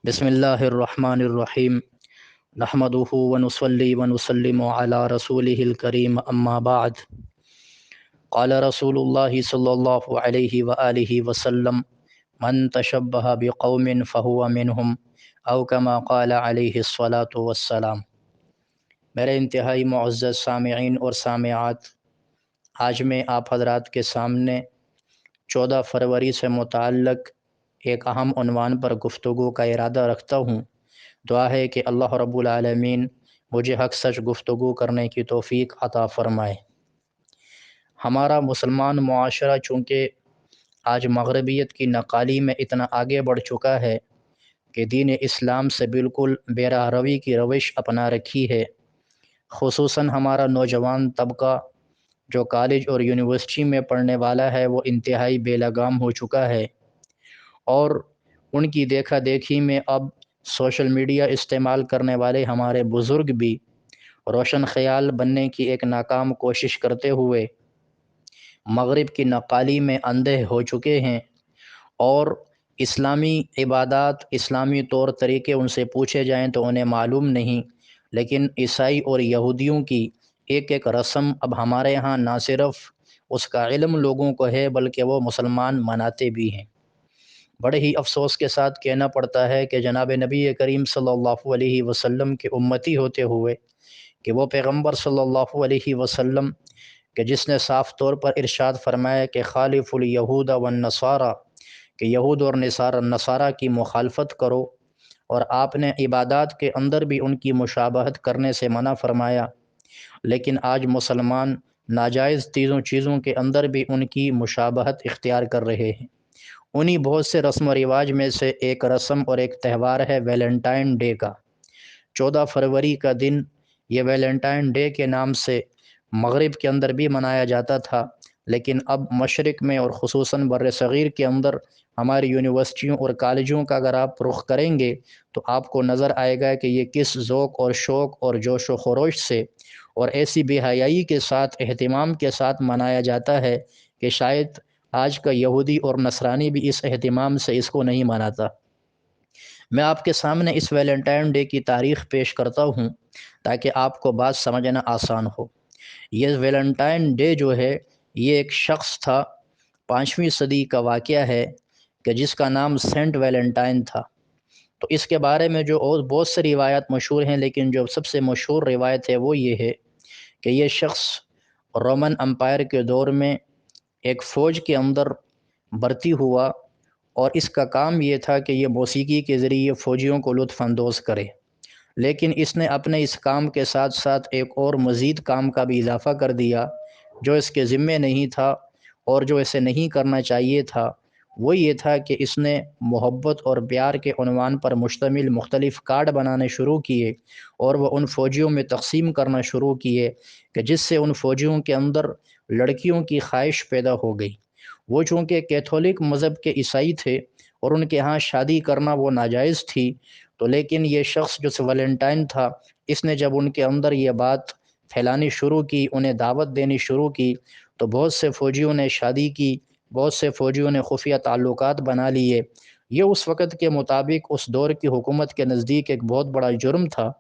بسم اللہ الرحمن الرحیم نحمدہ ونصلی ونسلم علی رسولہ الکریم اما بعد قال رسول اللہ صلی اللہ علیہ وآلہ وسلم من تشبہ بقوم فہو منہم او کما قال علیہ الصلاۃ والسلام۔ میرے انتہائی معزز سامعین اور سامعات، آج میں آپ حضرات کے سامنے 14 فروری سے متعلق ایک اہم عنوان پر گفتگو کا ارادہ رکھتا ہوں۔ دعا ہے کہ اللہ رب العالمین مجھے حق سچ گفتگو کرنے کی توفیق عطا فرمائے۔ ہمارا مسلمان معاشرہ چونکہ آج مغربیت کی نقالی میں اتنا آگے بڑھ چکا ہے کہ دین اسلام سے بالکل بے راہ روی کی روش اپنا رکھی ہے، خصوصاً ہمارا نوجوان طبقہ جو کالج اور یونیورسٹی میں پڑھنے والا ہے وہ انتہائی بے لگام ہو چکا ہے، اور ان کی دیکھا دیکھی میں اب سوشل میڈیا استعمال کرنے والے ہمارے بزرگ بھی روشن خیال بننے کی ایک ناکام کوشش کرتے ہوئے مغرب کی نقالی میں اندھے ہو چکے ہیں، اور اسلامی عبادات، اسلامی طور طریقے ان سے پوچھے جائیں تو انہیں معلوم نہیں۔ لیکن عیسائی اور یہودیوں کی ایک ایک رسم اب ہمارے ہاں نہ صرف اس کا علم لوگوں کو ہے بلکہ وہ مسلمان مناتے بھی ہیں۔ بڑے ہی افسوس کے ساتھ کہنا پڑتا ہے کہ جناب نبی کریم صلی اللہ علیہ وسلم کے امتی ہوتے ہوئے کہ وہ پیغمبر صلی اللہ علیہ وسلم کہ جس نے صاف طور پر ارشاد فرمایا کہ خالف الیہود والنصارى، کہ یہود اور نصارہ کی مخالفت کرو، اور آپ نے عبادات کے اندر بھی ان کی مشابہت کرنے سے منع فرمایا، لیکن آج مسلمان ناجائز چیزوں کے اندر بھی ان کی مشابہت اختیار کر رہے ہیں۔ انہی بہت سے رسم و رواج میں سے ایک رسم اور ایک تہوار ہے ویلنٹائن ڈے کا۔ 14 فروری کا دن یہ ویلنٹائن ڈے کے نام سے مغرب کے اندر بھی منایا جاتا تھا، لیکن اب مشرق میں اور خصوصاً بر صغیر کے اندر ہماری یونیورسٹیوں اور کالجوں کا اگر آپ رخ کریں گے تو آپ کو نظر آئے گا کہ یہ کس ذوق اور شوق اور جوش و خروش سے اور ایسی بے حیائی کے ساتھ، اہتمام کے ساتھ منایا جاتا ہے کہ شاید آج کا یہودی اور نصرانی بھی اس اہتمام سے اس کو نہیں مناتا۔ میں آپ کے سامنے اس ویلنٹائن ڈے کی تاریخ پیش کرتا ہوں تاکہ آپ کو بات سمجھنا آسان ہو۔ یہ ویلنٹائن ڈے جو ہے یہ ایک شخص تھا، 5ویں صدی کا واقعہ ہے، کہ جس کا نام سینٹ ویلنٹائن تھا۔ تو اس کے بارے میں جو اور بہت سے روایات مشہور ہیں، لیکن جو سب سے مشہور روایت ہے وہ یہ ہے کہ یہ شخص رومن امپائر کے دور میں ایک فوج کے اندر بھرتی ہوا، اور اس کا کام یہ تھا کہ یہ موسیقی کے ذریعے فوجیوں کو لطف اندوز کرے، لیکن اس نے اپنے اس کام کے ساتھ ساتھ ایک اور مزید کام کا بھی اضافہ کر دیا جو اس کے ذمے نہیں تھا اور جو اسے نہیں کرنا چاہیے تھا۔ وہ یہ تھا کہ اس نے محبت اور پیار کے عنوان پر مشتمل مختلف کارڈ بنانے شروع کیے، اور وہ ان فوجیوں میں تقسیم کرنا شروع کیے کہ جس سے ان فوجیوں کے اندر لڑکیوں کی خواہش پیدا ہو گئی۔ وہ چونکہ کیتھولک مذہب کے عیسائی تھے اور ان کے ہاں شادی کرنا وہ ناجائز تھی، تو لیکن یہ شخص جو ویلنٹائن تھا اس نے جب ان کے اندر یہ بات پھیلانی شروع کی، انہیں دعوت دینی شروع کی، تو بہت سے فوجیوں نے شادی کی، بہت سے فوجیوں نے خفیہ تعلقات بنا لیے۔ یہ اس وقت کے مطابق اس دور کی حکومت کے نزدیک ایک بہت بڑا جرم تھا،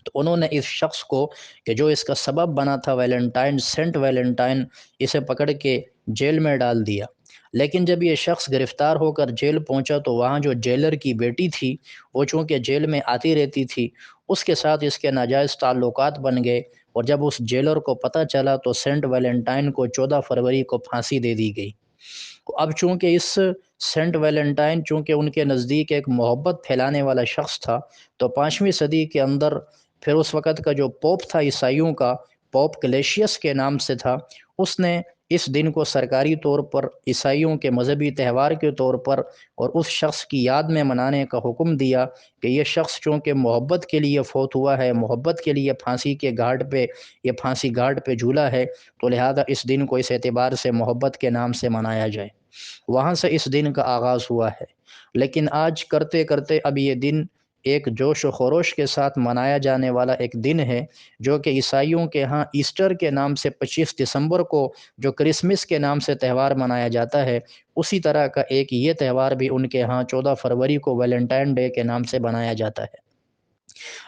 تو انہوں نے اس شخص کو کہ جو اس کا سبب بنا تھا ویلنٹائن، سینٹ ویلنٹائن، اسے پکڑ کے جیل میں ڈال دیا۔ لیکن جب یہ شخص گرفتار ہو کر جیل پہنچا تو وہاں جو جیلر کی بیٹی تھی وہ چونکہ جیل میں آتی رہتی تھی، اس کے ساتھ اس کے ناجائز تعلقات بن گئے، اور جب اس جیلر کو پتہ چلا تو سینٹ ویلنٹائن کو 14 فروری کو پھانسی دے دی گئی۔ اب چونکہ اس سینٹ ویلنٹائن چونکہ ان کے نزدیک ایک محبت پھیلانے والا شخص تھا، تو 5ویں صدی کے اندر پھر اس وقت کا جو پوپ تھا عیسائیوں کا، پوپ کلیشیس کے نام سے تھا، اس نے اس دن کو سرکاری طور پر عیسائیوں کے مذہبی تہوار کے طور پر اور اس شخص کی یاد میں منانے کا حکم دیا کہ یہ شخص چونکہ محبت کے لیے فوت ہوا ہے، محبت کے لیے پھانسی کے گھاٹ پہ، یہ پھانسی گھاٹ پہ جھولا ہے، تو لہذا اس دن کو اس اعتبار سے محبت کے نام سے منایا جائے۔ وہاں سے اس دن کا آغاز ہوا ہے، لیکن آج کرتے کرتے اب یہ دن ایک جوش و خروش کے ساتھ منایا جانے والا ایک دن ہے، جو کہ عیسائیوں کے ہاں ایسٹر کے نام سے 25 دسمبر کو جو کرسمس کے نام سے تہوار منایا جاتا ہے، اسی طرح کا ایک یہ تہوار بھی ان کے ہاں 14 فروری کو ویلنٹائن ڈے کے نام سے منایا جاتا ہے۔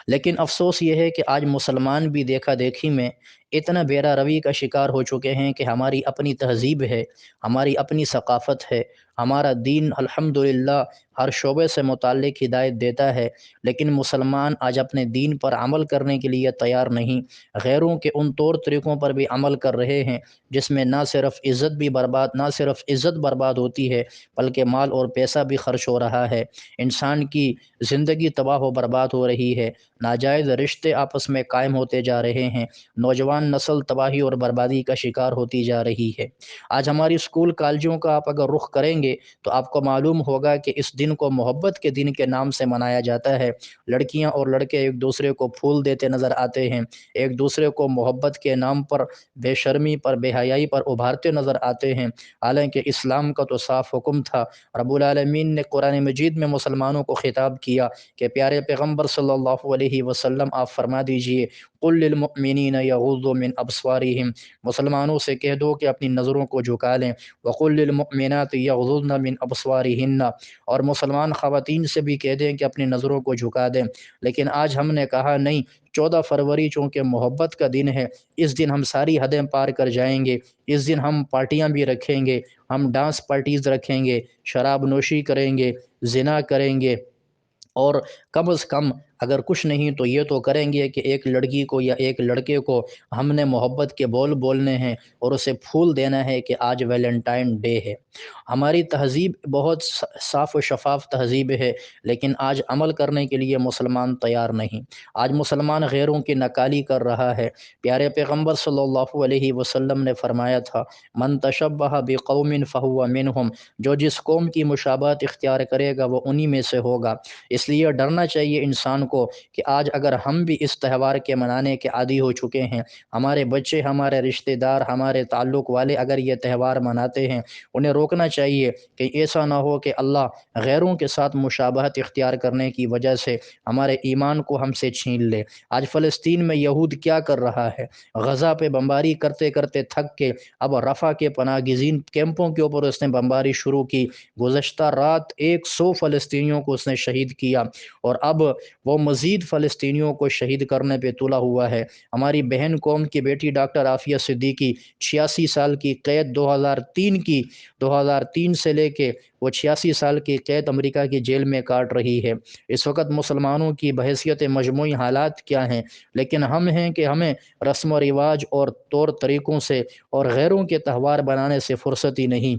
لیکن افسوس یہ ہے کہ آج مسلمان بھی دیکھا دیکھی میں اتنا بیرا روی کا شکار ہو چکے ہیں کہ ہماری اپنی تہذیب ہے، ہماری اپنی ثقافت ہے، ہمارا دین الحمدللہ ہر شعبے سے متعلق ہدایت دیتا ہے، لیکن مسلمان آج اپنے دین پر عمل کرنے کے لیے تیار نہیں، غیروں کے ان طور طریقوں پر بھی عمل کر رہے ہیں جس میں نہ صرف عزت برباد ہوتی ہے، بلکہ مال اور پیسہ بھی خرچ ہو رہا ہے، انسان کی زندگی تباہ و برباد ہو رہی ہے، ناجائز رشتے آپس میں قائم ہوتے جا رہے ہیں، نوجوان نسل تباہی اور بربادی کا شکار ہوتی جا رہی ہے۔ آج ہماری اسکول کالجوں کا آپ اگر رخ کریں گے تو آپ کو معلوم ہوگا کہ اس دن کو محبت کے دن کے نام سے منایا جاتا ہے، لڑکیاں اور لڑکے ایک دوسرے کو پھول دیتے نظر آتے ہیں، ایک دوسرے کو محبت کے نام پر بے شرمی پر بے حیائی پر ابھارتے نظر آتے ہیں، حالانکہ اسلام کا تو صاف حکم تھا۔ رب العالمین نے قرآن مجید میں مسلمانوں کو خطاب کیا کہ پیارے پیغمبر صلی اللہ علیہ وسلم آپ فرما دیجئے قل للمؤمنین یغضوا من ابصارہم، مسلمانوں سے کہہ دو کہ اپنی نظروں کو جھکا لیں، وقل للمؤمنات یغضضن من ابصارہن، اور مسلمان خواتین سے بھی کہہ دیں کہ اپنی نظروں کو جھکا دیں۔ لیکن آج ہم نے کہا نہیں، 14 فروری چونکہ محبت کا دن ہے، اس دن ہم ساری حدیں پار کر جائیں گے، اس دن ہم پارٹیاں بھی رکھیں گے، ہم ڈانس پارٹیز رکھیں گے، شراب نوشی کریں گے، زنا کریں گے، اور کم از کم اگر کچھ نہیں تو یہ تو کریں گے کہ ایک لڑکی کو یا ایک لڑکے کو ہم نے محبت کے بول بولنے ہیں اور اسے پھول دینا ہے کہ آج ویلنٹائن ڈے ہے۔ ہماری تہذیب بہت صاف و شفاف تہذیب ہے، لیکن آج عمل کرنے کے لیے مسلمان تیار نہیں۔ آج مسلمان غیروں کی نکالی کر رہا ہے۔ پیارے پیغمبر صلی اللہ علیہ وسلم نے فرمایا تھا من تشبہ بقوم فہو منہم، جو جس قوم کی مشابہت اختیار کرے گا وہ انہی میں سے ہوگا۔ اس لیے ڈرنا چاہیے انسان کو کہ آج اگر ہم بھی اس تہوار کے منانے کے عادی ہو چکے ہیں، ہمارے بچے، ہمارے رشتہ دار، ہمارے تعلق والے اگر یہ تہوار مناتے ہیں، انہیں روکنا چاہیے کہ ایسا نہ ہو کہ اللہ غیروں کے ساتھ مشابہت اختیار کرنے کی وجہ سے ہمارے ایمان کو ہم سے چھین لے۔ آج فلسطین میں یہود کیا کر رہا ہے؟ غزہ پہ بمباری کرتے کرتے تھک کے اب رفح کے پناہ گزین کیمپوں کے اوپر اس نے بمباری شروع کی۔ گزشتہ رات 100 فلسطینیوں کو اس نے شہید کیا، اور اب وہ مزید فلسطینیوں کو شہید کرنے پہ تلا ہوا ہے۔ ہماری بہن قوم کی بیٹی ڈاکٹر عافیہ صدیقی 86 سال کی قید 2003 سے لے کے وہ 86 سال کی قید امریکہ کی جیل میں کاٹ رہی ہے۔ اس وقت مسلمانوں کی بحیثیت مجموعی حالات کیا ہیں؟ لیکن ہم ہیں کہ ہمیں رسم و رواج اور طور طریقوں سے اور غیروں کے تہوار بنانے سے فرصت ہی نہیں۔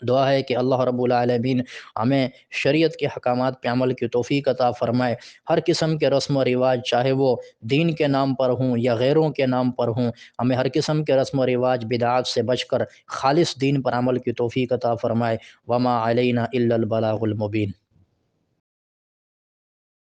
دعا ہے کہ اللہ رب العالمین ہمیں شریعت کے حکامات پہ عمل کی توفیق عطا فرمائے۔ ہر قسم کے رسم و رواج، چاہے وہ دین کے نام پر ہوں یا غیروں کے نام پر ہوں، ہمیں ہر قسم کے رسم و رواج بدعات سے بچ کر خالص دین پر عمل کی توفیق عطا فرمائے۔ وما علینا الا البلاغ المبین۔